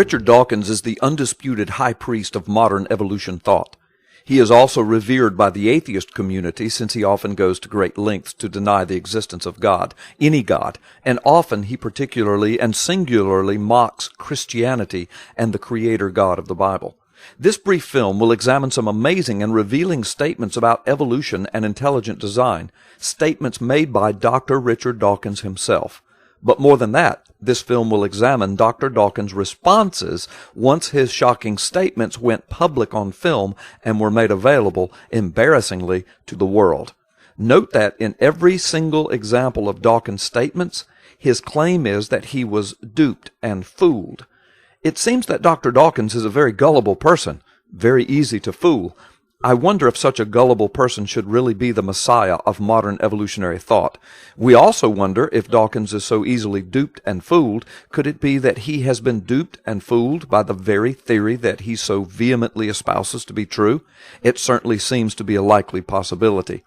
Richard Dawkins is the undisputed high priest of modern evolution thought. He is also revered by the atheist community since he often goes to great lengths to deny the existence of God, any God, and often he particularly and singularly mocks Christianity and the Creator God of the Bible. This brief film will examine some amazing and revealing statements about evolution and intelligent design, statements made by Dr. Richard Dawkins himself. But more than that, this film will examine Dr. Dawkins' responses once his shocking statements went public on film and were made available, embarrassingly, to the world. Note that in every single example of Dawkins' statements, his claim is that he was duped and fooled. It seems that Dr. Dawkins is a very gullible person, very easy to fool. I wonder if such a gullible person should really be the messiah of modern evolutionary thought. We also wonder if Dawkins is so easily duped and fooled, could it be that he has been duped and fooled by the very theory that he so vehemently espouses to be true? It certainly seems to be a likely possibility.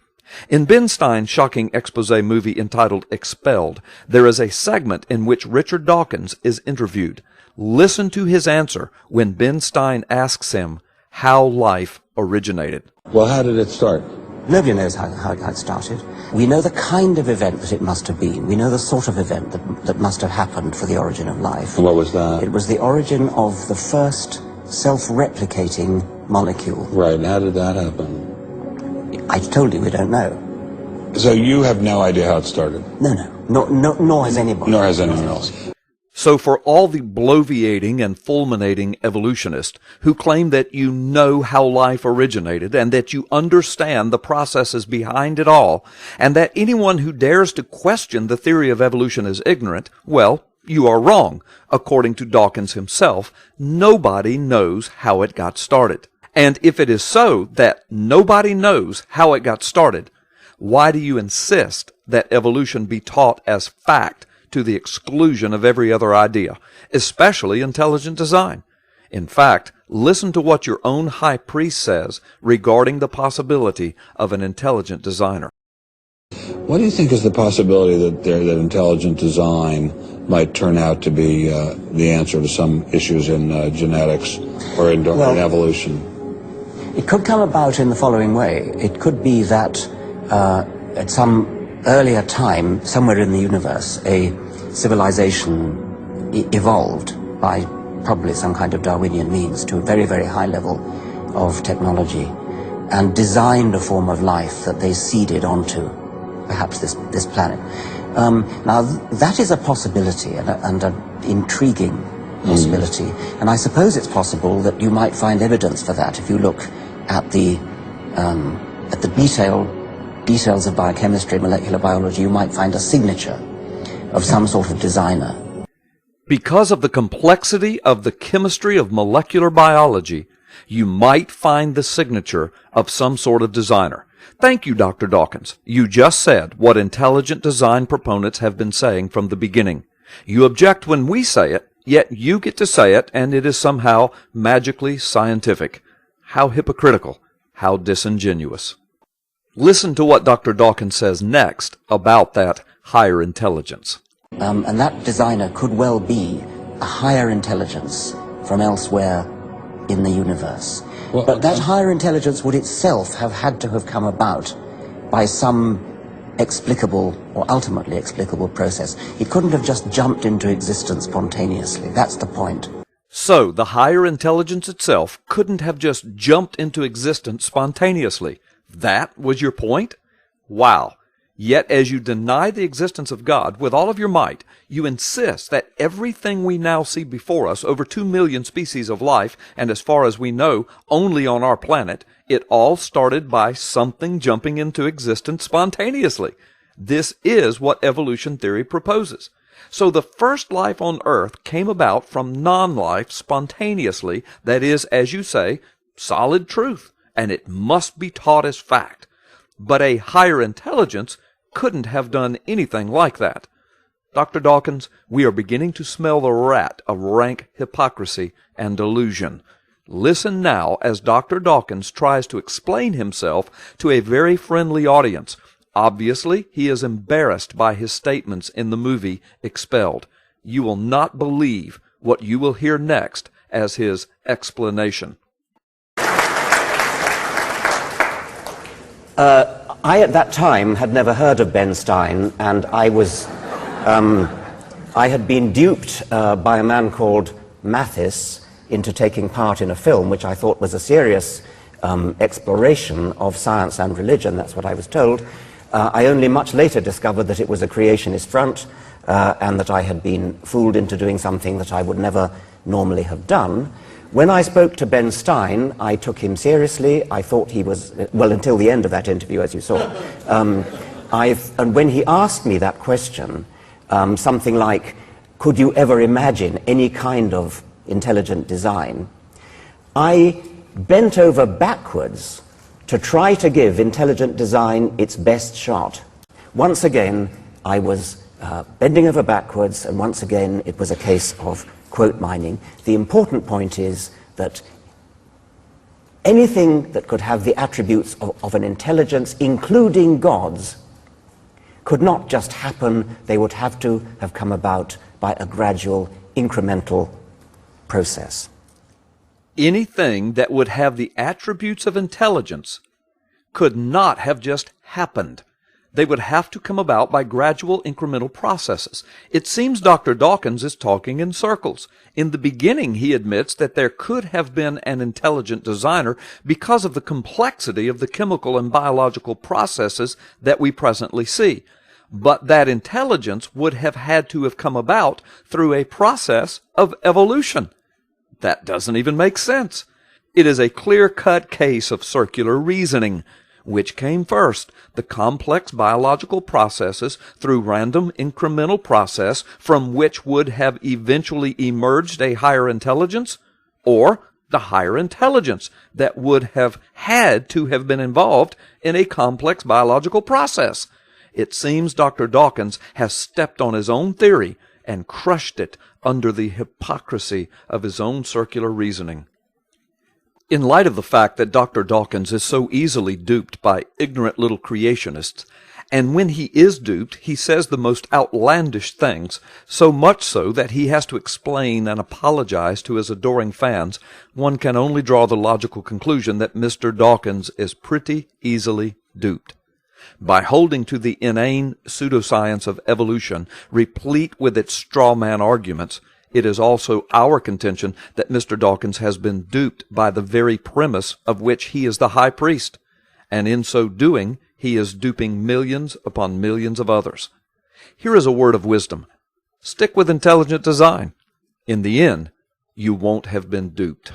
In Ben Stein's shocking expose movie entitled Expelled, there is a segment in which Richard Dawkins is interviewed. Listen to his answer when Ben Stein asks him how life originated. Well, how did it start? Nobody knows how it got started. We know the kind of event that it must have been. We know the sort of event that must have happened for the origin of life. And what was that? It was the origin of the first self-replicating molecule. Right, and how did that happen? I told you we don't know. So you have no idea how it started? No, nor has anybody. Nor has anyone else. So for all the bloviating and fulminating evolutionists who claim that you know how life originated and that you understand the processes behind it all, and that anyone who dares to question the theory of evolution is ignorant, well, you are wrong. According to Dawkins himself, nobody knows how it got started. And if it is so that nobody knows how it got started, why do you insist that evolution be taught as fact to the exclusion of every other idea, especially intelligent design? In fact, listen to what your own high priest says regarding the possibility of an intelligent designer. What do you think is the possibility that intelligent design might turn out to be the answer to some issues in genetics or in evolution? It could come about in the following way. It could be that at some earlier time, somewhere in the universe, a civilization evolved by probably some kind of Darwinian means to a very, very high level of technology and designed a form of life that they seeded onto perhaps this planet. Now, that is a possibility and an intriguing possibility. And I suppose it's possible that you might find evidence for that if you look at the details of biochemistry, molecular biology. You might find a signature of some sort of designer. Because of the complexity of the chemistry of molecular biology, you might find the signature of some sort of designer. Thank you, Dr. Dawkins. You just said what intelligent design proponents have been saying from the beginning. You object when we say it, yet you get to say it, and it is somehow magically scientific. How hypocritical, how disingenuous. Listen to what Dr. Dawkins says next about that higher intelligence. And that designer could well be a higher intelligence from elsewhere in the universe. Well, but that higher intelligence would itself have had to have come about by some explicable or ultimately explicable process. It couldn't have just jumped into existence spontaneously. That's the point. So the higher intelligence itself couldn't have just jumped into existence spontaneously. That was your point? Wow. Yet as you deny the existence of God with all of your might, you insist that everything we now see before us, over 2 million species of life, and as far as we know, only on our planet, it all started by something jumping into existence spontaneously. This is what evolution theory proposes. So the first life on Earth came about from non-life spontaneously, that is, as you say, solid truth, and it must be taught as fact. But a higher intelligence couldn't have done anything like that. Dr. Dawkins, we are beginning to smell the rat of rank hypocrisy and delusion. Listen now as Dr. Dawkins tries to explain himself to a very friendly audience. Obviously, he is embarrassed by his statements in the movie Expelled. You will not believe what you will hear next as his explanation. I, at that time, had never heard of Ben Stein, and I had been duped by a man called Mathis into taking part in a film which I thought was a serious exploration of science and religion. That's what I was told. I only much later discovered that it was a creationist front, and that I had been fooled into doing something that I would never normally have done. When I spoke to Ben Stein, I took him seriously. I thought he was, well, until the end of that interview, as you saw. And when he asked me that question, something like, could you ever imagine any kind of intelligent design, I bent over backwards to try to give intelligent design its best shot. Once again, I was bending over backwards, and once again, it was a case of quote mining. The important point is that anything that could have the attributes of an intelligence, including God's, could not just happen. They would have to have come about by a gradual, incremental process. Anything that would have the attributes of intelligence could not have just happened. They would have to come about by gradual incremental processes. It seems Dr. Dawkins is talking in circles. In the beginning, he admits that there could have been an intelligent designer because of the complexity of the chemical and biological processes that we presently see. But that intelligence would have had to have come about through a process of evolution. That doesn't even make sense. It is a clear-cut case of circular reasoning. Which came first, the complex biological processes through random incremental process from which would have eventually emerged a higher intelligence, or the higher intelligence that would have had to have been involved in a complex biological process? It seems Dr. Dawkins has stepped on his own theory and crushed it under the hypocrisy of his own circular reasoning. In light of the fact that Dr. Dawkins is so easily duped by ignorant little creationists, and when he is duped, he says the most outlandish things, so much so that he has to explain and apologize to his adoring fans, one can only draw the logical conclusion that Mr. Dawkins is pretty easily duped. By holding to the inane pseudoscience of evolution, replete with its straw man arguments, it is also our contention that Mr. Dawkins has been duped by the very premise of which he is the high priest, and in so doing he is duping millions upon millions of others. Here is a word of wisdom. Stick with intelligent design. In the end, you won't have been duped.